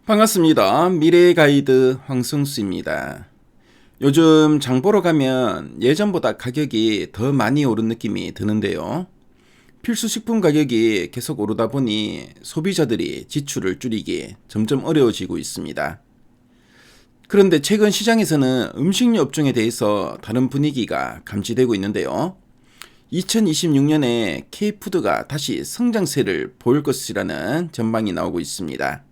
반갑습니다. 미래의 가이드 황승수입니다. 요즘 장 보러 가면 예전보다 가격이 더 많이 오른 느낌이 드는데요. 필수 식품 가격이 계속 오르다 보니 소비자들이 지출을 줄이기 점점 어려워지고 있습니다. 그런데 최근 시장에서는 음식료 업종에 대해서 다른 분위기가 감지되고 있는데요. 2026년에 K푸드가 다시 성장세를 보일 것이라는 전망이 나오고 있습니다.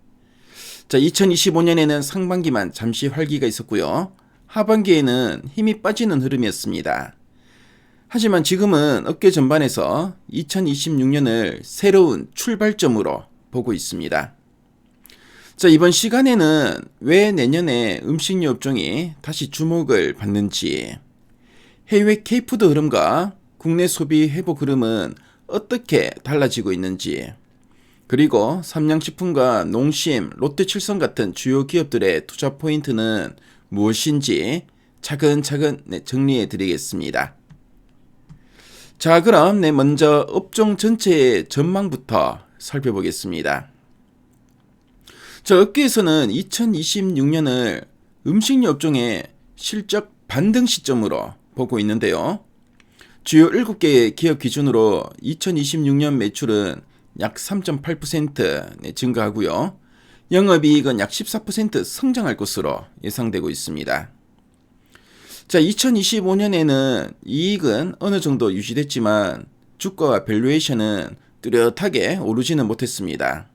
자, 2025년에는 상반기만 잠시 활기가 있었고요. 하반기에는 힘이 빠지는 흐름이었습니다. 하지만 지금은 업계 전반에서 2026년을 새로운 출발점으로 보고 있습니다. 자, 이번 시간에는 왜 내년에 음식료 업종이 다시 주목을 받는지, 해외 K푸드 흐름과 국내 소비 회복 흐름은 어떻게 달라지고 있는지, 그리고 삼양식품과 농심, 롯데칠성 같은 주요 기업들의 투자 포인트는 무엇인지 차근차근 정리해 드리겠습니다. 자, 그럼 먼저 업종 전체의 전망부터 살펴보겠습니다. 자, 업계에서는 2026년을 음식료 업종의 실적 반등 시점으로 보고 있는데요. 주요 7개의 기업 기준으로 2026년 매출은 약 3.8% 증가하고요. 영업이익은 약 14% 성장할 것으로 예상되고 있습니다. 자, 2025년에는 이익은 어느 정도 유지됐지만 주가와 밸류에이션은 뚜렷하게 오르지는 못했습니다.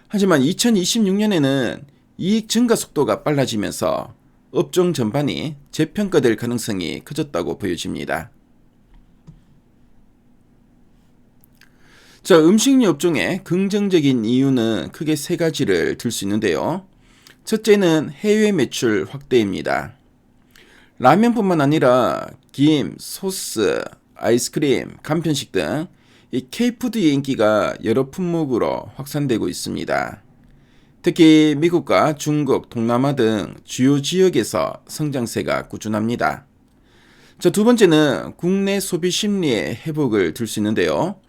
하지만 2026년에는 이익 증가 속도가 빨라지면서 업종 전반이 재평가될 가능성이 커졌다고 보여집니다. 자, 음식료 업종의 긍정적인 이유는 크게 세 가지를 들 수 있는데요. 첫째는 해외 매출 확대입니다. 라면뿐만 아니라 김, 소스, 아이스크림, 간편식 등 이 K푸드의 인기가 여러 품목으로 확산되고 있습니다. 특히 미국과 중국, 동남아 등 주요 지역에서 성장세가 꾸준합니다. 자, 두 번째는 국내 소비 심리의 회복을 들 수 있는데요.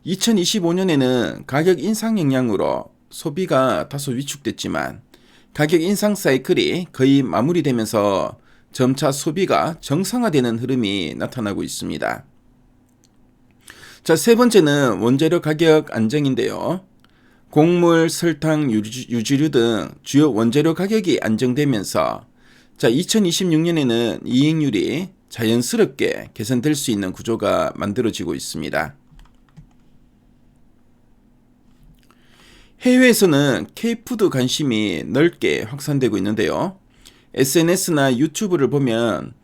2025년에는 가격 인상 영향으로 소비가 다소 위축됐지만 가격 인상 사이클이 거의 마무리되면서 점차 소비가 정상화되는 흐름이 나타나고 있습니다. 자, 세 번째는 원재료 가격 안정인데요. 곡물, 설탕, 유지류 등 주요 원재료 가격이 안정되면서 2026년에는 이익률이 자연스럽게 개선될 수 있는 구조가 만들어지고 있습니다. 해외에서는 K푸드 관심이 넓게 확산되고 있는데요. SNS나 유튜브를 보면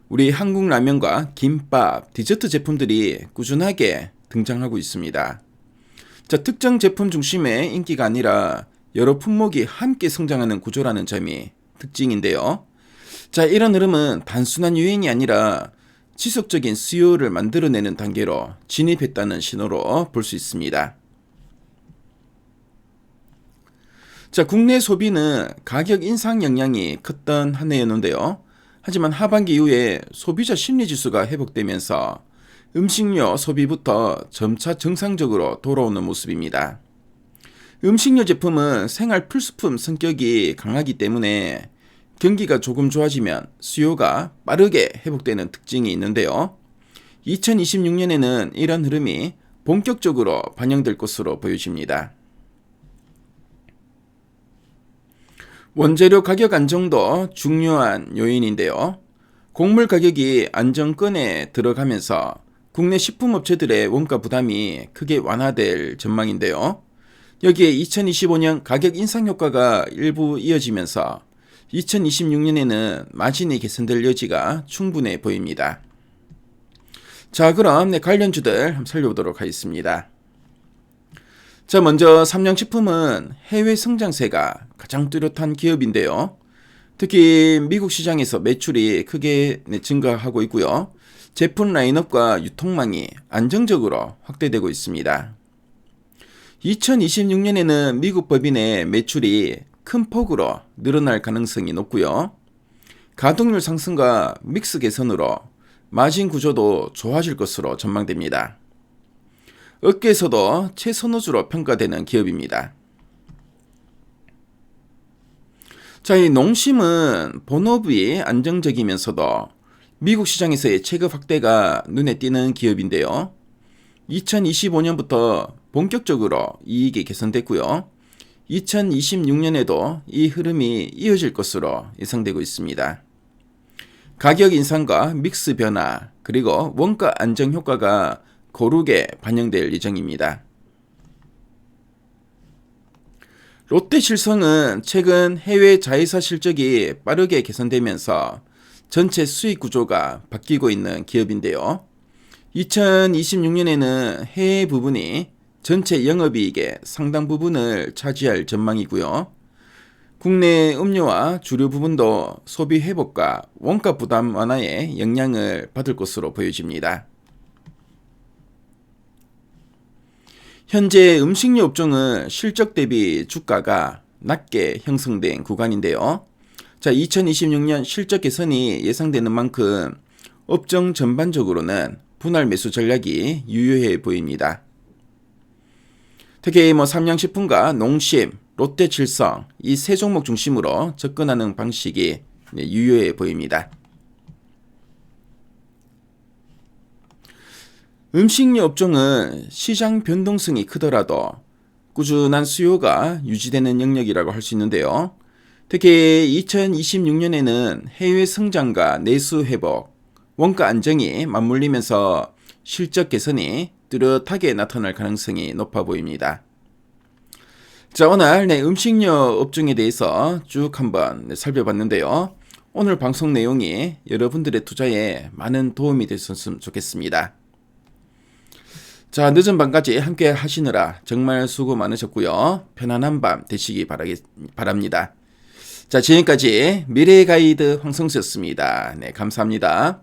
우리 한국 라면과 김밥, 디저트 제품들이 꾸준하게 등장하고 있습니다. 자, 특정 제품 중심의 인기가 아니라 여러 품목이 함께 성장하는 구조라는 점이 특징인데요. 자, 이런 흐름은 단순한 유행이 아니라 지속적인 수요를 만들어내는 단계로 진입했다는 신호로 볼 수 있습니다. 자, 국내 소비는 가격 인상 영향이 컸던 한 해였는데요. 하지만 하반기 이후에 소비자 심리 지수가 회복되면서 음식료 소비부터 점차 정상적으로 돌아오는 모습입니다. 음식료 제품은 생활 필수품 성격이 강하기 때문에 경기가 조금 좋아지면 수요가 빠르게 회복되는 특징이 있는데요. 2026년에는 이런 흐름이 본격적으로 반영될 것으로 보여집니다. 원재료 가격 안정도 중요한 요인인데요. 곡물 가격이 안정권에 들어가면서 국내 식품업체들의 원가 부담이 크게 완화될 전망인데요. 여기에 2025년 가격 인상 효과가 일부 이어지면서 2026년에는 마진이 개선될 여지가 충분해 보입니다. 자, 그럼 관련주들 한번 살펴보도록 하겠습니다. 자, 먼저 삼양식품은 해외 성장세가 가장 뚜렷한 기업인데요. 특히 미국 시장에서 매출이 크게 증가하고 있고요. 제품 라인업과 유통망이 안정적으로 확대되고 있습니다. 2026년에는 미국 법인의 매출이 큰 폭으로 늘어날 가능성이 높고요. 가동률 상승과 믹스 개선으로 마진 구조도 좋아질 것으로 전망됩니다. 업계에서도 최선호주로 평가되는 기업입니다. 자, 이 농심은 본업이 안정적이면서도 미국 시장에서의 체급 확대가 눈에 띄는 기업인데요. 2025년부터 본격적으로 이익이 개선됐고요. 2026년에도 이 흐름이 이어질 것으로 예상되고 있습니다. 가격 인상과 믹스 변화, 그리고 원가 안정 효과가 고르게 반영될 예정입니다. 롯데실성은 최근 해외 자회사 실적이 빠르게 개선되면서 전체 수익 구조가 바뀌고 있는 기업인데요. 2026년에는 해외 부분이 전체 영업이익의 상당 부분을 차지할 전망이고요. 국내 음료와 주류 부분도 소비 회복과 원가 부담 완화에 영향을 받을 것으로 보여집니다. 현재 음식료 업종은 실적 대비 주가가 낮게 형성된 구간인데요. 자, 2026년 실적 개선이 예상되는 만큼 업종 전반적으로는 분할 매수 전략이 유효해 보입니다. 특히 삼양식품과 농심, 롯데칠성 이 세 종목 중심으로 접근하는 방식이 유효해 보입니다. 음식료 업종은 시장 변동성이 크더라도 꾸준한 수요가 유지되는 영역이라고 할 수 있는데요. 특히 2026년에는 해외 성장과 내수 회복, 원가 안정이 맞물리면서 실적 개선이 뚜렷하게 나타날 가능성이 높아 보입니다. 자, 오늘 음식료 업종에 대해서 쭉 한번 살펴봤는데요. 오늘 방송 내용이 여러분들의 투자에 많은 도움이 됐으면 좋겠습니다. 자, 늦은 밤까지 함께 하시느라 정말 수고 많으셨고요. 편안한 밤 되시기 바랍니다. 자, 지금까지 미래의 가이드 황성수였습니다. 네, 감사합니다.